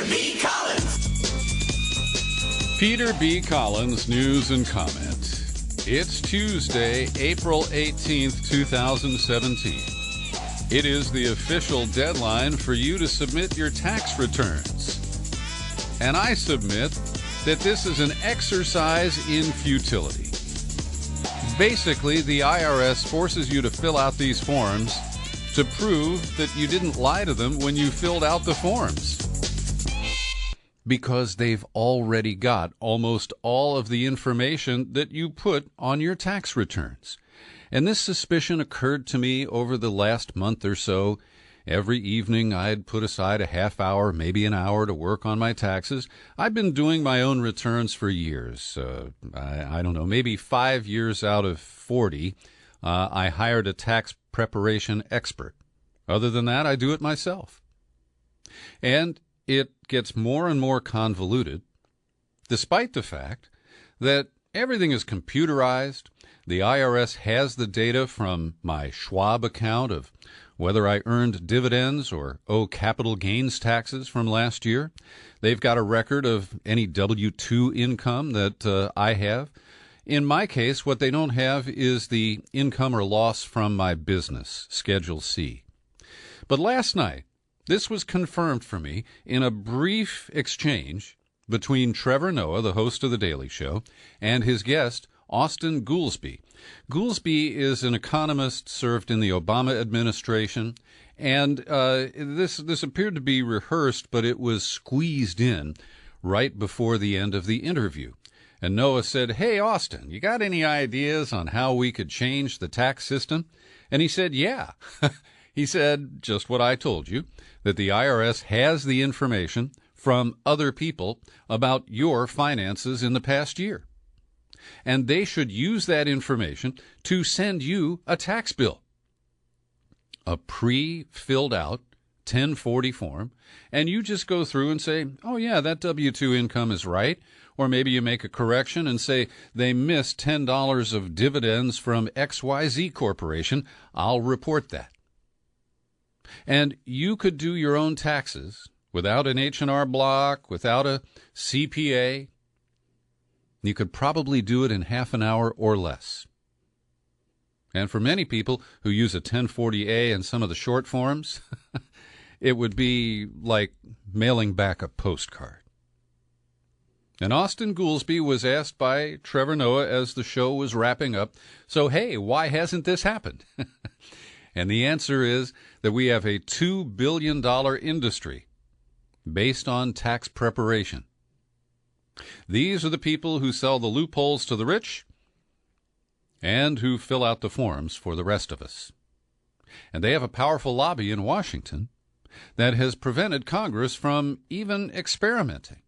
Peter B. Collins. Peter B. Collins, news and comment. It's Tuesday, April 18th, 2017. It is the official deadline for you to submit your tax returns. And I submit that this is an exercise in futility. Basically, the IRS forces you to fill out these forms to prove that you didn't lie to them when you filled out the forms. Because they've already got almost all of the information that you put on your tax returns. And this suspicion occurred to me over the last month or so. Every evening I'd put aside a half hour, maybe an hour to work on my taxes. I've been doing my own returns for years. I don't know, maybe 5 years out of 40, I hired a tax preparation expert. Other than that, I do it myself. And it gets more and more convoluted, despite the fact that everything is computerized. The IRS has the data from my Schwab account of whether I earned dividends or owe capital gains taxes from last year. They've got a record of any W-2 income that I have. In my case, what they don't have is the income or loss from my business, Schedule C. But last night, this was confirmed for me in a brief exchange between Trevor Noah, the host of The Daily Show, and his guest, Austin Goolsbee. Goolsbee is an economist, served in the Obama administration, and this appeared to be rehearsed, but it was squeezed in right before the end of the interview. And Noah said, "Hey, Austin, you got any ideas on how we could change the tax system?" And he said, "Yeah." He said, just what I told you, that the IRS has the information from other people about your finances in the past year. And they should use that information to send you a tax bill, a pre-filled out 1040 form, and you just go through and say, oh yeah, that W-2 income is right. Or maybe you make a correction and say, they missed $10 of dividends from XYZ Corporation. I'll report that. And you could do your own taxes without an H&R Block, without a CPA. You could probably do it in half an hour or less. And for many people who use a 1040A and some of the short forms, it would be like mailing back a postcard. And Austin Goolsbee was asked by Trevor Noah as the show was wrapping up, so hey, why hasn't this happened? And the answer is that we have a $2 billion industry based on tax preparation. These are the people who sell the loopholes to the rich and who fill out the forms for the rest of us. And they have a powerful lobby in Washington that has prevented Congress from even experimenting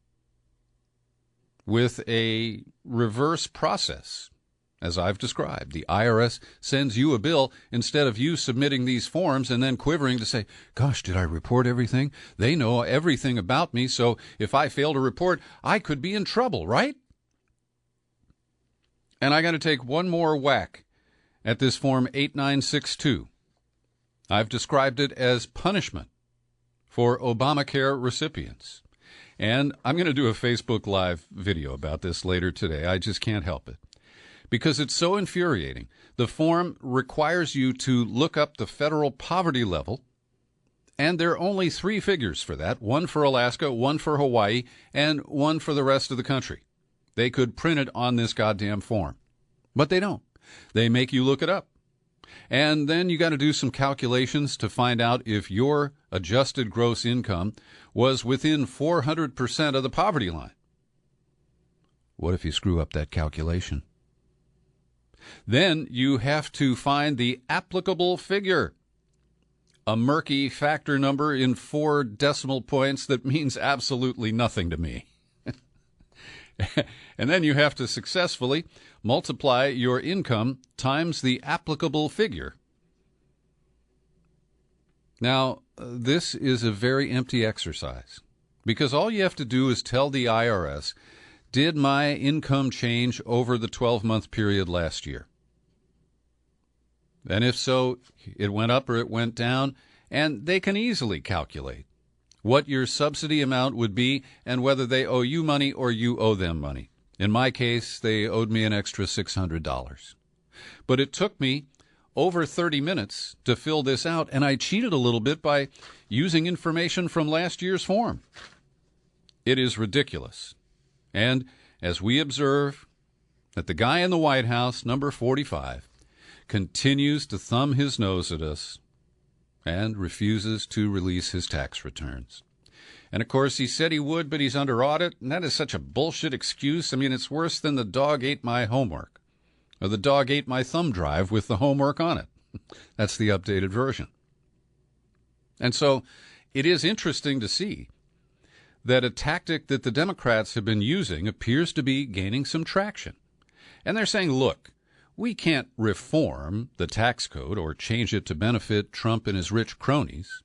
with a reverse process. As I've described, the IRS sends you a bill instead of you submitting these forms and then quivering to say, gosh, did I report everything? They know everything about me, so if I fail to report, I could be in trouble, right? And I got to take one more whack at this Form 8962. I've described it as punishment for Obamacare recipients. And I'm going to do a Facebook Live video about this later today. I just can't help it, because it's so infuriating. The form requires you to look up the federal poverty level, and there are only 3 figures for that, one for Alaska, one for Hawaii, and one for the rest of the country. They could print it on this goddamn form, but they don't. They make you look it up. And then you got to do some calculations to find out if your adjusted gross income was within 400% of the poverty line. What if you screw up that calculation? Then you have to find the applicable figure, a murky factor number in 4 decimal points that means absolutely nothing to me. And then you have to successfully multiply your income times the applicable figure. Now, this is a very empty exercise, because all you have to do is tell the IRS, did my income change over the 12-month period last year? And if so, it went up or it went down, and they can easily calculate what your subsidy amount would be and whether they owe you money or you owe them money. In my case, they owed me an extra $600. But it took me over 30 minutes to fill this out, and I cheated a little bit by using information from last year's form. It is ridiculous. And as we observe that the guy in the White House, number 45, continues to thumb his nose at us and refuses to release his tax returns. And, of course, he said he would, but he's under audit, and that is such a bullshit excuse. I mean, it's worse than the dog ate my homework, or the dog ate my thumb drive with the homework on it. That's the updated version. And so it is interesting to see that a tactic that the Democrats have been using appears to be gaining some traction. And they're saying, look, we can't reform the tax code or change it to benefit Trump and his rich cronies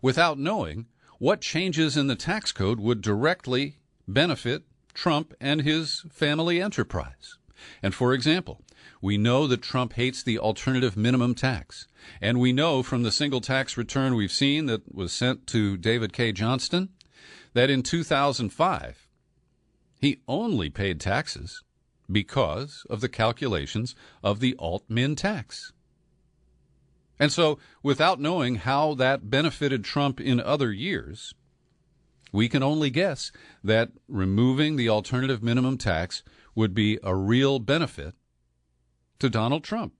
without knowing what changes in the tax code would directly benefit Trump and his family enterprise. And for example, we know that Trump hates the alternative minimum tax. And we know from the single tax return we've seen that was sent to David K. Johnston that in 2005, he only paid taxes because of the calculations of the alt-min tax. And so, without knowing how that benefited Trump in other years, we can only guess that removing the alternative minimum tax would be a real benefit to Donald Trump.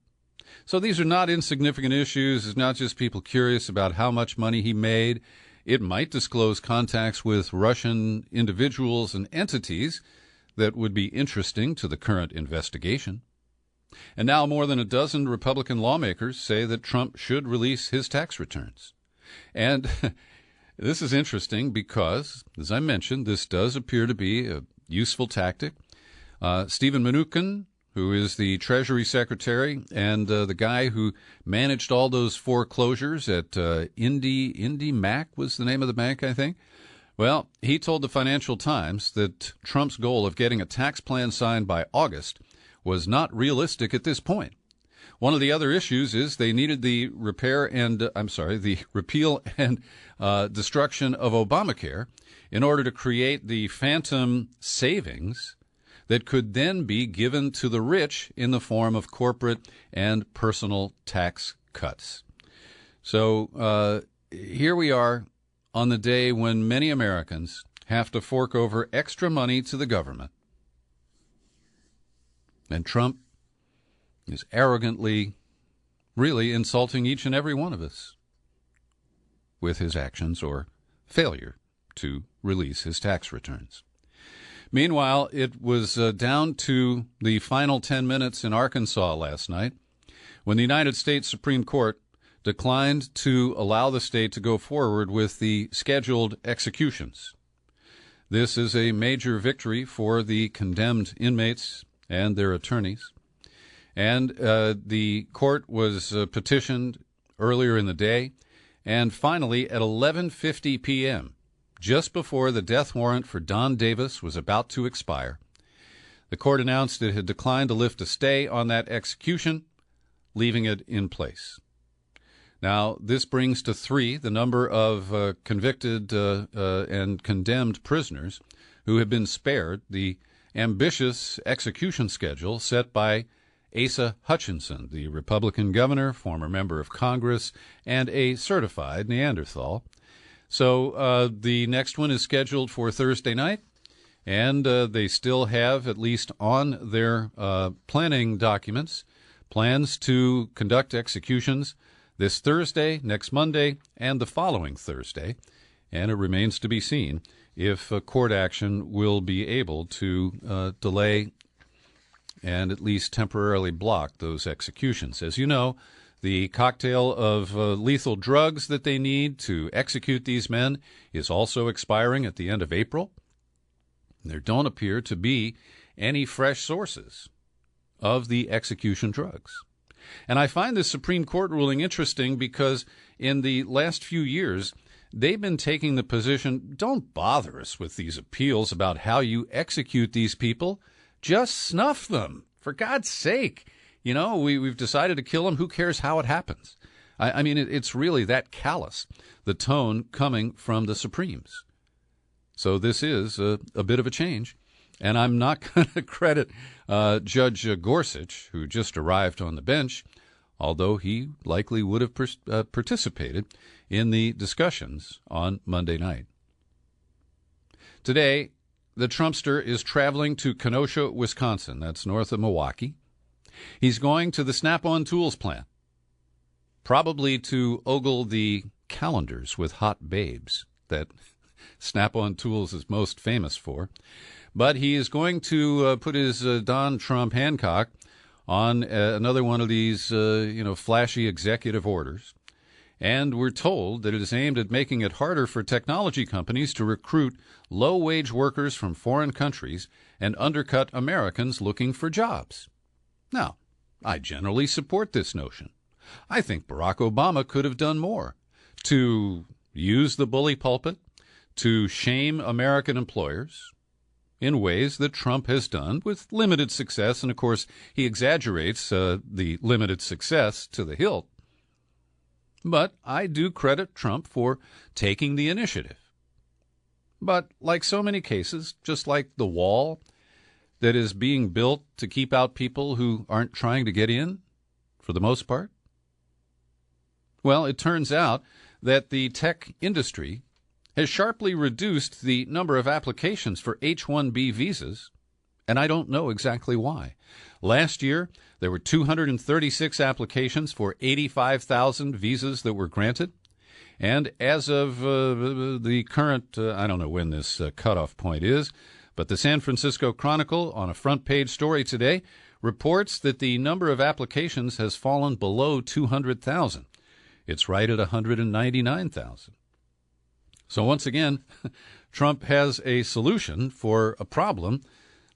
So these are not insignificant issues. It's not just people curious about how much money he made. It might disclose contacts with Russian individuals and entities that would be interesting to the current investigation. And now more than a dozen Republican lawmakers say that Trump should release his tax returns. And this is interesting because, as I mentioned, this does appear to be a useful tactic. Stephen Mnuchin, who is the Treasury Secretary and the guy who managed all those foreclosures at Indy Mac was the name of the bank, I think. Well, he told the Financial Times that Trump's goal of getting a tax plan signed by August was not realistic at this point. One of the other issues is they needed the repeal and destruction of Obamacare in order to create the phantom savings that could then be given to the rich in the form of corporate and personal tax cuts. So here we are on the day when many Americans have to fork over extra money to the government. And Trump is arrogantly, really insulting each and every one of us with his actions or failure to release his tax returns. Meanwhile, it was down to the final 10 minutes in Arkansas last night when the United States Supreme Court declined to allow the state to go forward with the scheduled executions. This is a major victory for the condemned inmates and their attorneys. And the court was petitioned earlier in the day, and finally at 11:50 p.m., just before the death warrant for Don Davis was about to expire, the court announced it had declined to lift a stay on that execution, leaving it in place. Now, this brings to 3 the number of convicted and condemned prisoners who have been spared the ambitious execution schedule set by Asa Hutchinson, the Republican governor, former member of Congress, and a certified Neanderthal. So the next one is scheduled for Thursday night, and they still have, at least on their planning documents, plans to conduct executions this Thursday, next Monday, and the following Thursday. And it remains to be seen if court action will be able to delay and at least temporarily block those executions. As you know, the cocktail of lethal drugs that they need to execute these men is also expiring at the end of April. There don't appear to be any fresh sources of the execution drugs. And I find this Supreme Court ruling interesting because in the last few years, they've been taking the position, don't bother us with these appeals about how you execute these people. Just snuff them, for God's sake. You know, we've decided to kill them. Who cares how it happens? I mean, it's really that callous, the tone coming from the Supremes. So this is a bit of a change. And I'm not going to credit Judge Gorsuch, who just arrived on the bench, although he likely would have participated in the discussions on Monday night. Today, the Trumpster is traveling to Kenosha, Wisconsin. That's north of Milwaukee. He's going to the Snap-on Tools plant, probably to ogle the calendars with hot babes that Snap-on Tools is most famous for. But he is going to put his Don Trump Hancock on another one of these, flashy executive orders. And we're told that it is aimed at making it harder for technology companies to recruit low-wage workers from foreign countries and undercut Americans looking for jobs. Now, I generally support this notion. I think Barack Obama could have done more to use the bully pulpit to shame American employers in ways that Trump has done with limited success. And, of course, he exaggerates the limited success to the hilt. But I do credit Trump for taking the initiative. But like so many cases, just like the wall that is being built to keep out people who aren't trying to get in, for the most part, well, it turns out that the tech industry has sharply reduced the number of applications for H-1B visas, and I don't know exactly why. Last year, there were 236 applications for 85,000 visas that were granted. And as of the current, I don't know when this cutoff point is, but the San Francisco Chronicle, on a front-page story today, reports that the number of applications has fallen below 200,000. It's right at 199,000. So once again, Trump has a solution for a problem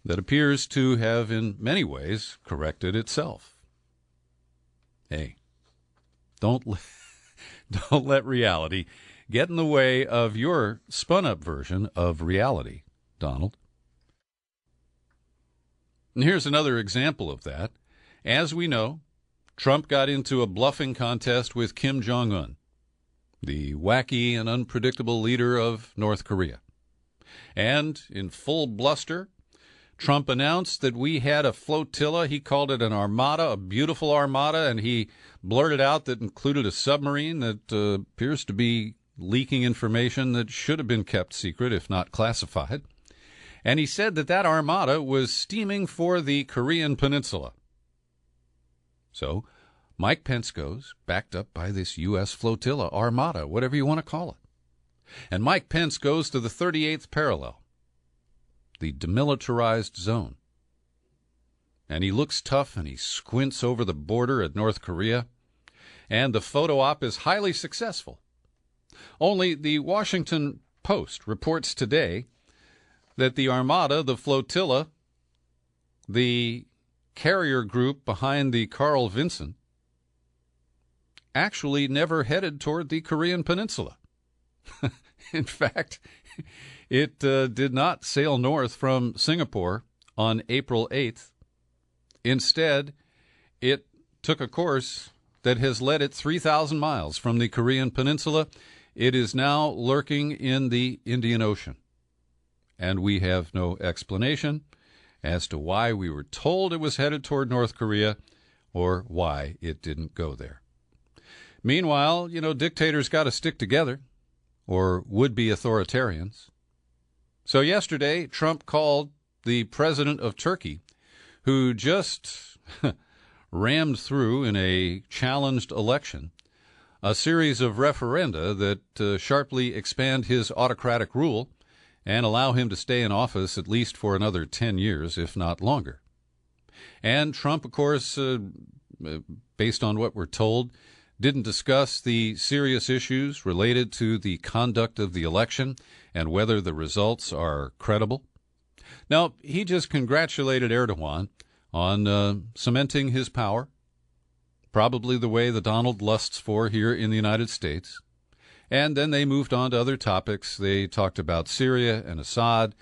that appears to have in many ways corrected itself. Hey, don't let reality get in the way of your spun-up version of reality, Donald. And here's another example of that. As we know, Trump got into a bluffing contest with Kim Jong-un, the wacky and unpredictable leader of North Korea. And in full bluster, Trump announced that we had a flotilla. He called it an armada, a beautiful armada, and he blurted out that included a submarine that appears to be leaking information that should have been kept secret, if not classified. And he said that that armada was steaming for the Korean Peninsula. So Mike Pence goes, backed up by this U.S. flotilla, armada, whatever you want to call it. And Mike Pence goes to the 38th parallel, the demilitarized zone. And he looks tough and he squints over the border at North Korea. And the photo op is highly successful. Only the Washington Post reports today that the armada, the flotilla, the carrier group behind the Carl Vinson, actually never headed toward the Korean Peninsula. In fact, it did not sail north from Singapore on April 8th. Instead, it took a course that has led it 3,000 miles from the Korean Peninsula. It is now lurking in the Indian Ocean. And we have no explanation as to why we were told it was headed toward North Korea or why it didn't go there. Meanwhile, dictators got to stick together, or would-be authoritarians. So yesterday, Trump called the president of Turkey, who just rammed through in a challenged election a series of referenda that sharply expand his autocratic rule and allow him to stay in office at least for another 10 years, if not longer. And Trump, of course, based on what we're told, didn't discuss the serious issues related to the conduct of the election and whether the results are credible. Now, he just congratulated Erdogan on cementing his power, probably the way the Donald lusts for here in the United States. And then they moved on to other topics. They talked about Syria and Assad,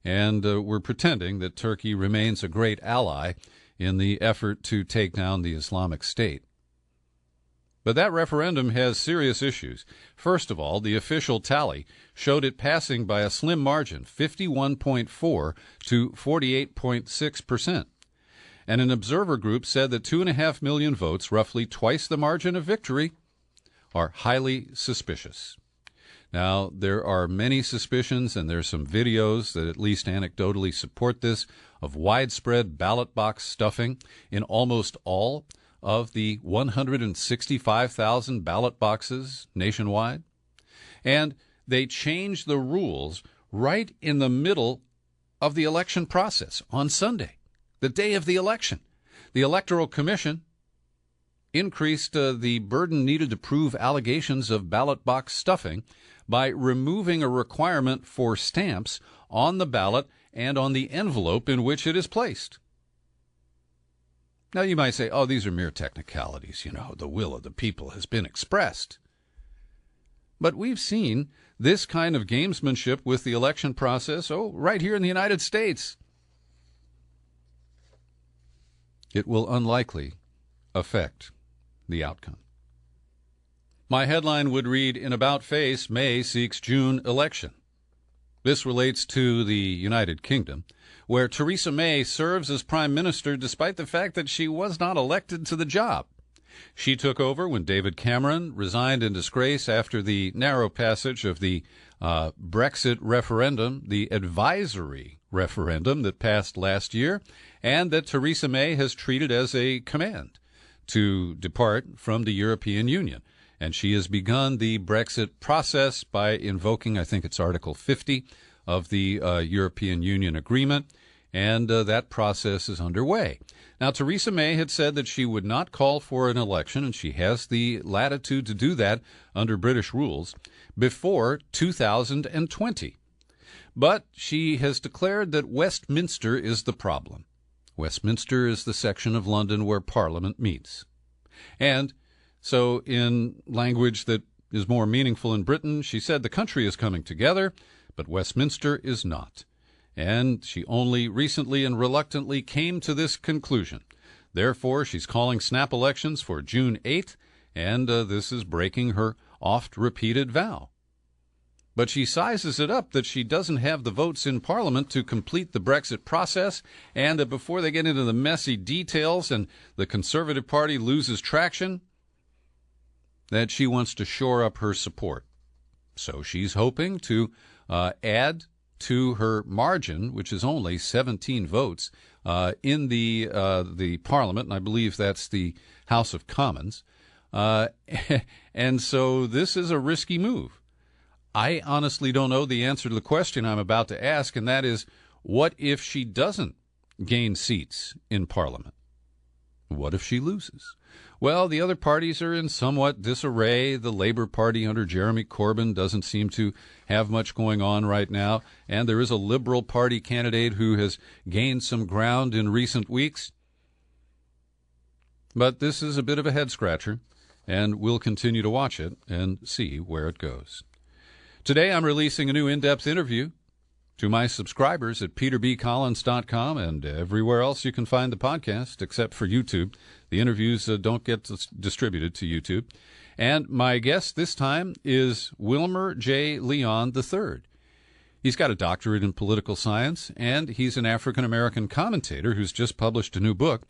and were pretending that Turkey remains a great ally in the effort to take down the Islamic State. But that referendum has serious issues. First of all, the official tally showed it passing by a slim margin, 51.4 to 48.6%. And an observer group said that 2.5 million votes, roughly twice the margin of victory, are highly suspicious. Now, there are many suspicions, and there's some videos that at least anecdotally support this, of widespread ballot box stuffing in almost all of the 165,000 ballot boxes nationwide. And they changed the rules right in the middle of the election process on Sunday, the day of the election. The Electoral Commission increased the burden needed to prove allegations of ballot box stuffing by removing a requirement for stamps on the ballot and on the envelope in which it is placed. Now, you might say, oh, these are mere technicalities. You know, the will of the people has been expressed. But we've seen this kind of gamesmanship with the election process, right here in the United States. It will unlikely affect the outcome. My headline would read, "In About Face, May seeks June election." This relates to the United Kingdom, where Theresa May serves as prime minister despite the fact that she was not elected to the job. She took over when David Cameron resigned in disgrace after the narrow passage of the Brexit referendum, the advisory referendum that passed last year, and that Theresa May has treated as a command to depart from the European Union. And she has begun the Brexit process by invoking, I think it's Article 50 of the European Union Agreement, and that process is underway. Now, Theresa May had said that she would not call for an election, and she has the latitude to do that under British rules, before 2020. But she has declared that Westminster is the problem. Westminster is the section of London where Parliament meets. And so in language that is more meaningful in Britain, she said the country is coming together, but Westminster is not. And she only recently and reluctantly came to this conclusion. Therefore, she's calling snap elections for June 8th, and this is breaking her oft-repeated vow. But she sizes it up that she doesn't have the votes in Parliament to complete the Brexit process, and that before they get into the messy details and the Conservative Party loses traction, that she wants to shore up her support. So she's hoping to add to her margin, which is only 17 votes, in the Parliament, and I believe that's the House of Commons. And so this is a risky move. I honestly don't know the answer to the question I'm about to ask, and that is, what if she doesn't gain seats in Parliament? What if she loses? Well, the other parties are in somewhat disarray. The Labour Party under Jeremy Corbyn doesn't seem to have much going on right now, and there is a Liberal Party candidate who has gained some ground in recent weeks. But this is a bit of a head-scratcher, and we'll continue to watch it and see where it goes. Today I'm releasing a new in-depth interview to my subscribers at peterbcollins.com and everywhere else you can find the podcast, except for YouTube. The interviews don't get distributed to YouTube. And my guest this time is Wilmer J. Leon III. He's got a doctorate in political science, and he's an African-American commentator who's just published a new book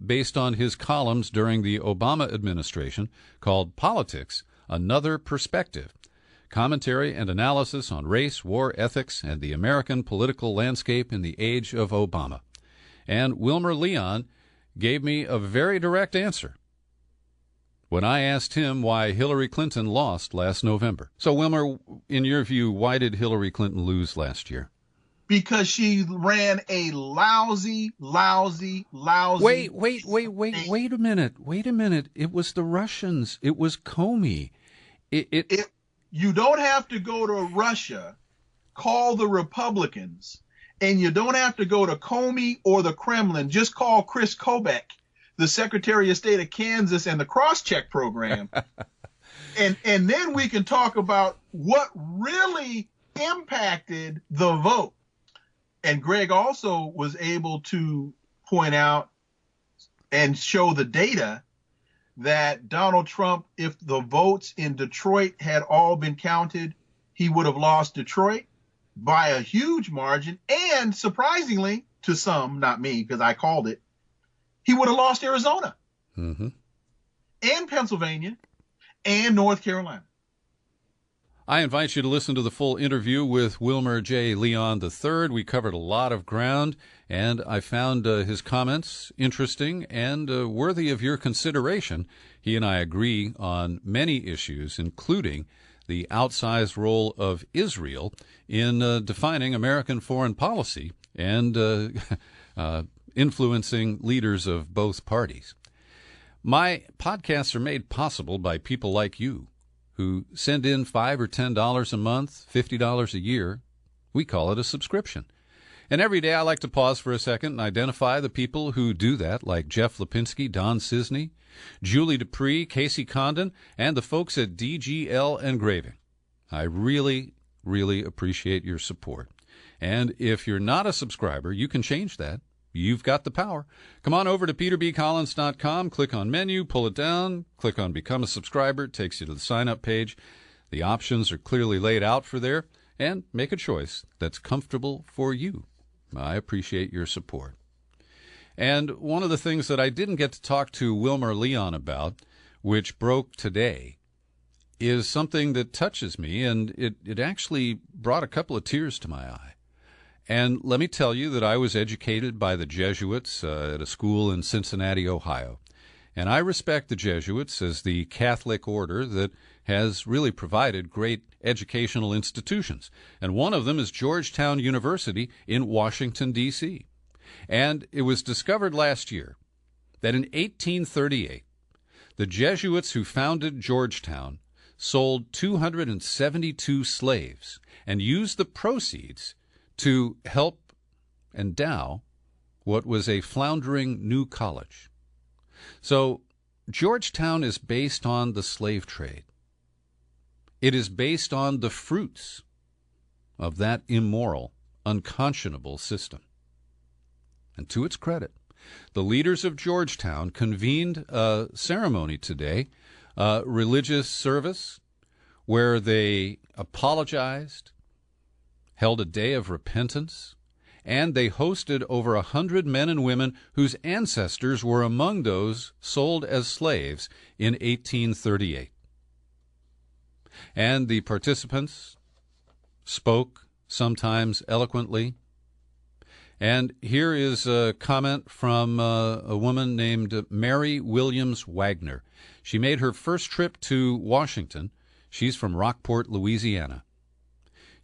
based on his columns during the Obama administration called Politics, Another Perspective. Commentary and analysis on race, war, ethics, and the American political landscape in the age of Obama. And Wilmer Leon gave me a very direct answer when I asked him why Hillary Clinton lost last November. So, Wilmer, in your view, why did Hillary Clinton lose last year? Because she ran a lousy. Wait a minute. It was the Russians. It was Comey. You don't have to go to Russia, call the Republicans, and you don't have to go to Comey or the Kremlin. Just call Chris Kobach, the Secretary of State of Kansas, and the cross-check program. and then we can talk about what really impacted the vote. And Greg also was able to point out and show the data that Donald Trump, if the votes in Detroit had all been counted, he would have lost Detroit by a huge margin. And surprisingly, to some, not me, because I called it, he would have lost Arizona and Pennsylvania and North Carolina. I invite you to listen to the full interview with Wilmer J. Leon III. We covered a lot of ground, and I found his comments interesting and worthy of your consideration. He and I agree on many issues, including the outsized role of Israel in defining American foreign policy and influencing leaders of both parties. My podcasts are made possible by people like you who send in $5 or $10 a month, $50 a year. We call it a subscription. And every day I like to pause for a second and identify the people who do that, like Jeff Lipinski, Don Cisney, Julie Dupree, Casey Condon, and the folks at DGL Engraving. I really, really appreciate your support. And if you're not a subscriber, you can change that. You've got the power. Come on over to peterbcollins.com, click on menu, pull it down, click on Become a Subscriber. It takes you to the sign-up page. The options are clearly laid out for there, and make a choice that's comfortable for you. I appreciate your support. And one of the things that I didn't get to talk to Wilmer Leon about, which broke today, is something that touches me, and it actually brought a couple of tears to my eye. And let me tell you that I was educated by the Jesuits at a school in Cincinnati, Ohio. And I respect the Jesuits as the Catholic order that has really provided great educational institutions. And one of them is Georgetown University in Washington, D.C. And it was discovered last year that in 1838, the Jesuits who founded Georgetown sold 272 slaves and used the proceeds to help endow what was a floundering new college. So Georgetown is based on the slave trade. It is based on the fruits of that immoral, unconscionable system. And to its credit, the leaders of Georgetown convened a ceremony today, a religious service, where they apologized, held a day of repentance, and they hosted over 100 men and women whose ancestors were among those sold as slaves in 1838. And the participants spoke, sometimes eloquently. And here is a comment from a woman named Mary Williams Wagner. She made her first trip to Washington. She's from Rockport, Louisiana.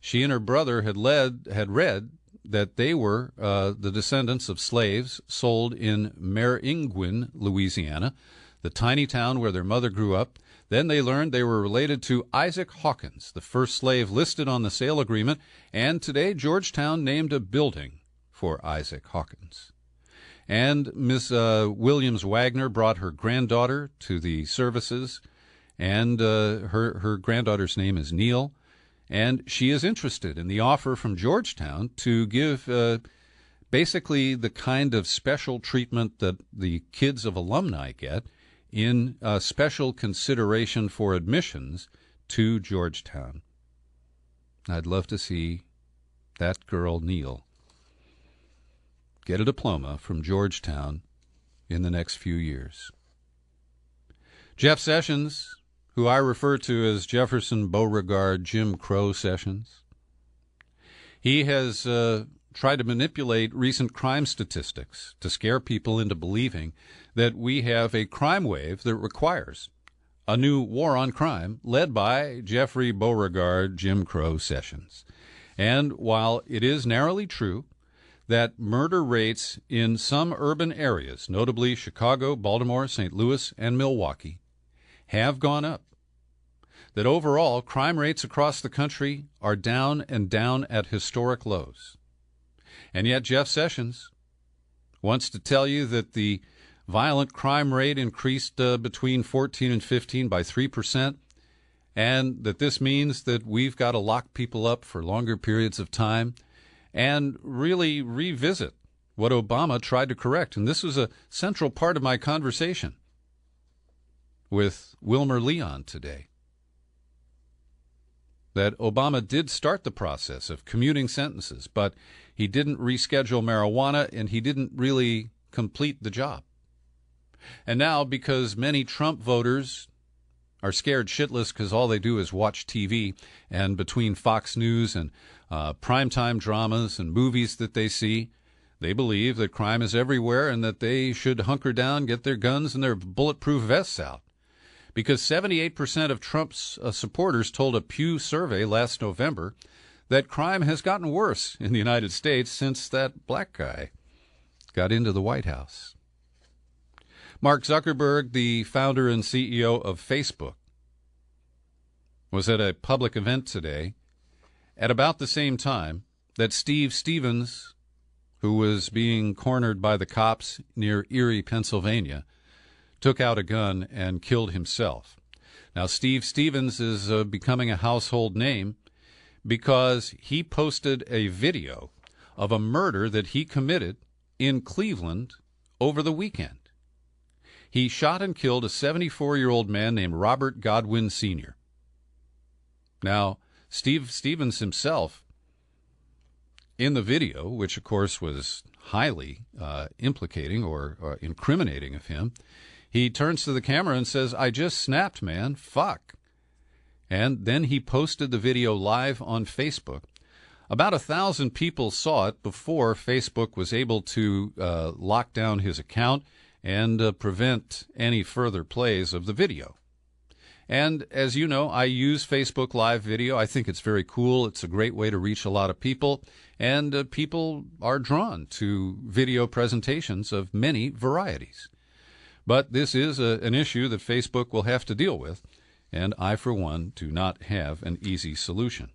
She and her brother had read that they were the descendants of slaves sold in Maringouin, Louisiana, the tiny town where their mother grew up. Then they learned they were related to Isaac Hawkins, the first slave listed on the sale agreement, and today Georgetown named a building for Isaac Hawkins. And Miss Williams Wagner brought her granddaughter to the services, and her granddaughter's name is Neil. And she is interested in the offer from Georgetown to give basically the kind of special treatment that the kids of alumni get in special consideration for admissions to Georgetown. I'd love to see that girl, Neil, get a diploma from Georgetown in the next few years. Jeff Sessions, who I refer to as Jefferson Beauregard Jim Crow Sessions. He has tried to manipulate recent crime statistics to scare people into believing that we have a crime wave that requires a new war on crime led by Jeffrey Beauregard Jim Crow Sessions. And while it is narrowly true that murder rates in some urban areas, notably Chicago, Baltimore, St. Louis, and Milwaukee, have gone up, that overall crime rates across the country are down and down at historic lows. And yet Jeff Sessions wants to tell you that the violent crime rate increased between 14 and 15 by 3%, and that this means that we've got to lock people up for longer periods of time and really revisit what Obama tried to correct. And this was a central part of my conversation. with Wilmer Leon today. That Obama did start the process of commuting sentences, but he didn't reschedule marijuana and he didn't really complete the job. And now, because many Trump voters are scared shitless because all they do is watch TV, and between Fox News and primetime dramas and movies that they see, they believe that crime is everywhere and that they should hunker down, get their guns and their bulletproof vests out. Because 78% of Trump's supporters told a Pew survey last November that crime has gotten worse in the United States since that black guy got into the White House. Mark Zuckerberg, the founder and CEO of Facebook, was at a public event today at about the same time that Steve Stevens, who was being cornered by the cops near Erie, Pennsylvania, took out a gun and killed himself. Now, Steve Stevens is becoming a household name because he posted a video of a murder that he committed in Cleveland over the weekend. He shot and killed a 74-year-old man named Robert Godwin Sr. Now, Steve Stevens himself, in the video, which of course was highly implicating or incriminating of him, he turns to the camera and says, "I just snapped, man. Fuck." And then he posted the video live on Facebook. About 1,000 people saw it before Facebook was able to lock down his account and prevent any further plays of the video. And as you know, I use Facebook Live video. I think it's very cool. It's a great way to reach a lot of people, and people are drawn to video presentations of many varieties. But this is an issue that Facebook will have to deal with, and I, for one, do not have an easy solution.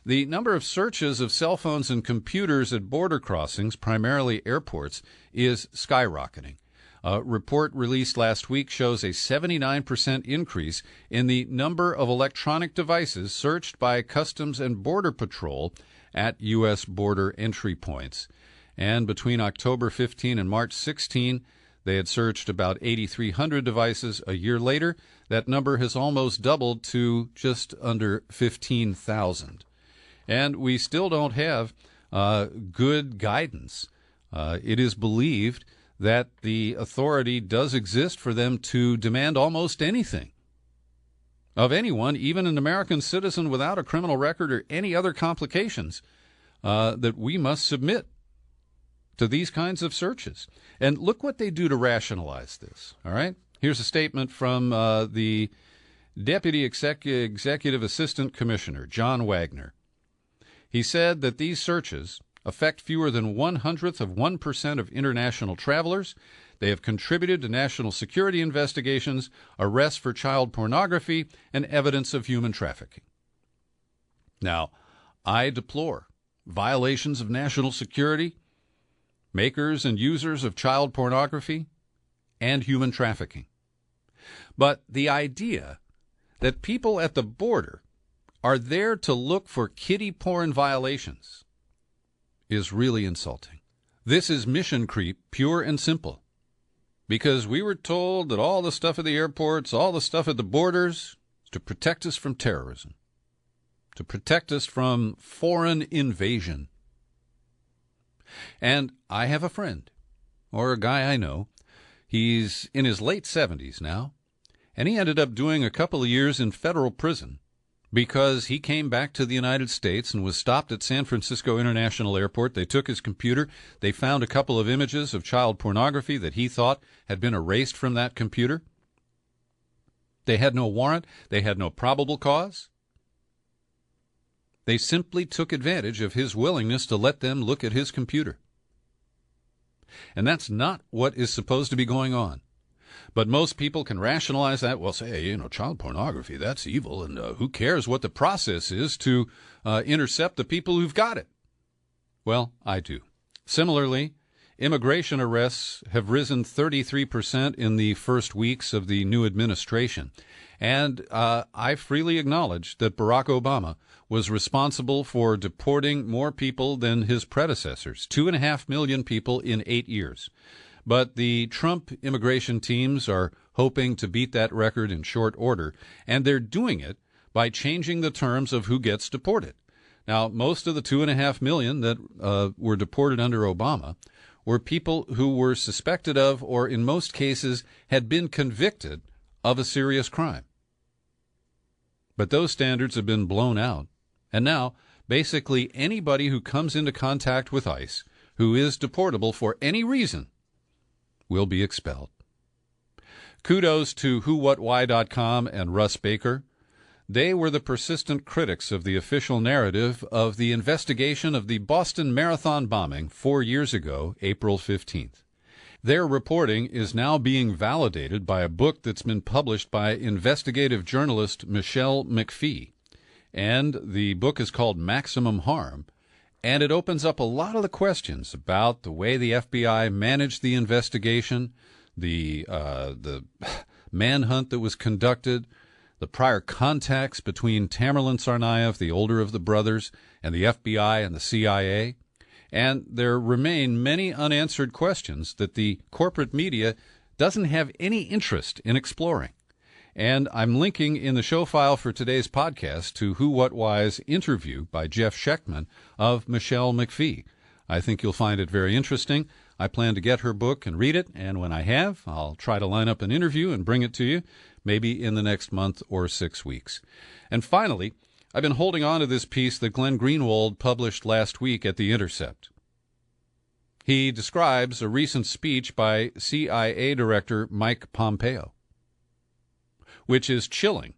The number of searches of cell phones and computers at border crossings, primarily airports, is skyrocketing. A report released last week shows a 79% increase in the number of electronic devices searched by Customs and Border Patrol at U.S. border entry points. And between October 15 and March 16, they had searched about 8,300 devices. A year later, that number has almost doubled to just under 15,000. And we still don't have good guidance. It is believed that the authority does exist for them to demand almost anything of anyone, even an American citizen without a criminal record or any other complications, that we must submit to these kinds of searches. And look what they do to rationalize this, all right? Here's a statement from the Deputy Executive Assistant Commissioner, John Wagner. He said that these searches affect fewer than 0.01% of international travelers. They have contributed to national security investigations, arrests for child pornography, and evidence of human trafficking. Now, I deplore violations of national security, makers and users of child pornography, and human trafficking. But the idea that people at the border are there to look for kiddie porn violations is really insulting. This is mission creep, pure and simple. Because we were told that all the stuff at the airports, all the stuff at the borders, is to protect us from terrorism, to protect us from foreign invasion. And I have a friend, or a guy I know. He's in his late 70s now, and he ended up doing a couple of years in federal prison because he came back to the United States and was stopped at San Francisco International Airport. They took his computer. They found a couple of images of child pornography that he thought had been erased from that computer. They had no warrant. They had no probable cause. They simply took advantage of his willingness to let them look at his computer. And that's not what is supposed to be going on. But most people can rationalize that. Well, say, child pornography, that's evil, and who cares what the process is to intercept the people who've got it? Well, I do. Similarly, immigration arrests have risen 33% in the first weeks of the new administration. And I freely acknowledge that Barack Obama was responsible for deporting more people than his predecessors, 2.5 million people in 8 years. But the Trump immigration teams are hoping to beat that record in short order, and they're doing it by changing the terms of who gets deported. Now, most of the 2.5 million that were deported under Obama were people who were suspected of, or in most cases had been convicted of, a serious crime. But those standards have been blown out, and now basically anybody who comes into contact with ICE who is deportable for any reason will be expelled. Kudos to whowhatwhy.com and Russ Baker. They were the persistent critics of the official narrative of the investigation of the Boston Marathon bombing 4 years ago, April 15th. Their reporting is now being validated by a book that's been published by investigative journalist Michelle McPhee. And the book is called Maximum Harm, and it opens up a lot of the questions about the way the FBI managed the investigation, the manhunt that was conducted, the prior contacts between Tamerlan Tsarnaev, the older of the brothers, and the FBI and the CIA. And there remain many unanswered questions that the corporate media doesn't have any interest in exploring. And I'm linking in the show file for today's podcast to Who What Why's interview by Jeff Schechtman of Michelle McPhee. I think you'll find it very interesting. I plan to get her book and read it, and when I have, I'll try to line up an interview and bring it to you, maybe in the next month or 6 weeks. And finally, I've been holding on to this piece that Glenn Greenwald published last week at The Intercept. He describes a recent speech by CIA Director Mike Pompeo, which is chilling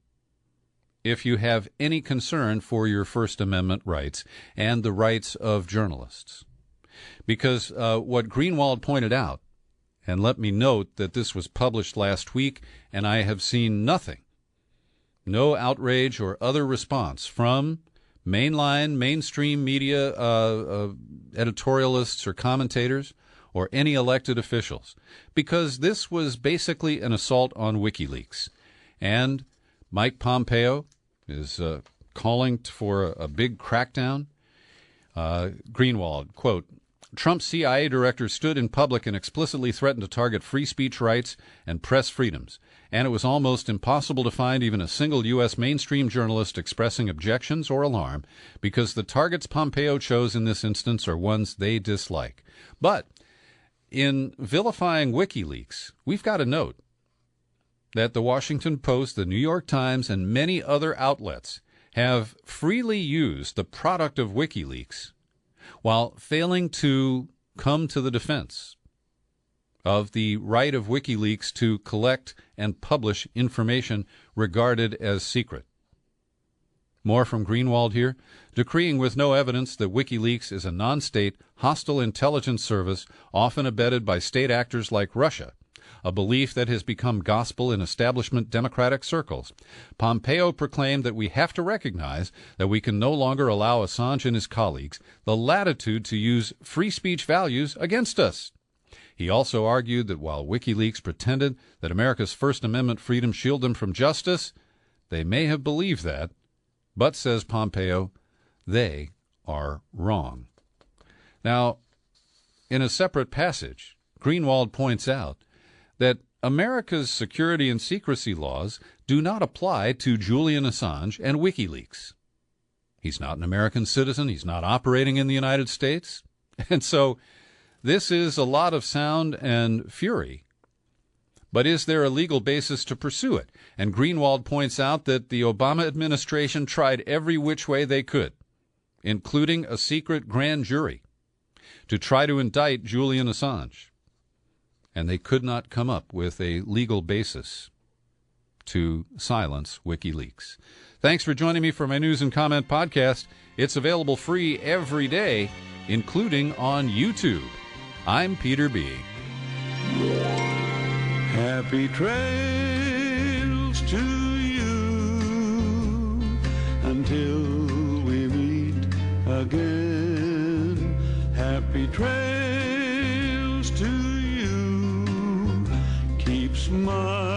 if you have any concern for your First Amendment rights and the rights of journalists. Because what Greenwald pointed out, and let me note that this was published last week, and I have seen nothing, no outrage or other response from mainstream media editorialists or commentators or any elected officials, because this was basically an assault on WikiLeaks. And Mike Pompeo is calling for a big crackdown. Greenwald, quote, Trump's CIA director stood in public and explicitly threatened to target free speech rights and press freedoms, and it was almost impossible to find even a single U.S. mainstream journalist expressing objections or alarm because the targets Pompeo chose in this instance are ones they dislike. But in vilifying WikiLeaks, we've got to note that the Washington Post, the New York Times, and many other outlets have freely used the product of WikiLeaks while failing to come to the defense of the right of WikiLeaks to collect and publish information regarded as secret. More from Greenwald here, decreeing with no evidence that WikiLeaks is a non-state, hostile intelligence service often abetted by state actors like Russia, a belief that has become gospel in establishment Democratic circles. Pompeo proclaimed that we have to recognize that we can no longer allow Assange and his colleagues the latitude to use free speech values against us. He also argued that while WikiLeaks pretended that America's First Amendment freedoms shield them from justice, they may have believed that, but, says Pompeo, they are wrong. Now, in a separate passage, Greenwald points out that America's security and secrecy laws do not apply to Julian Assange and WikiLeaks. He's not an American citizen. He's not operating in the United States. And so this is a lot of sound and fury. But is there a legal basis to pursue it? And Greenwald points out that the Obama administration tried every which way they could, including a secret grand jury, to try to indict Julian Assange. And they could not come up with a legal basis to silence WikiLeaks. Thanks for joining me for my News and Comment podcast. It's available free every day, including on YouTube. I'm Peter B. Happy trails to you until we meet again. Happy trails to you. Keep smiling.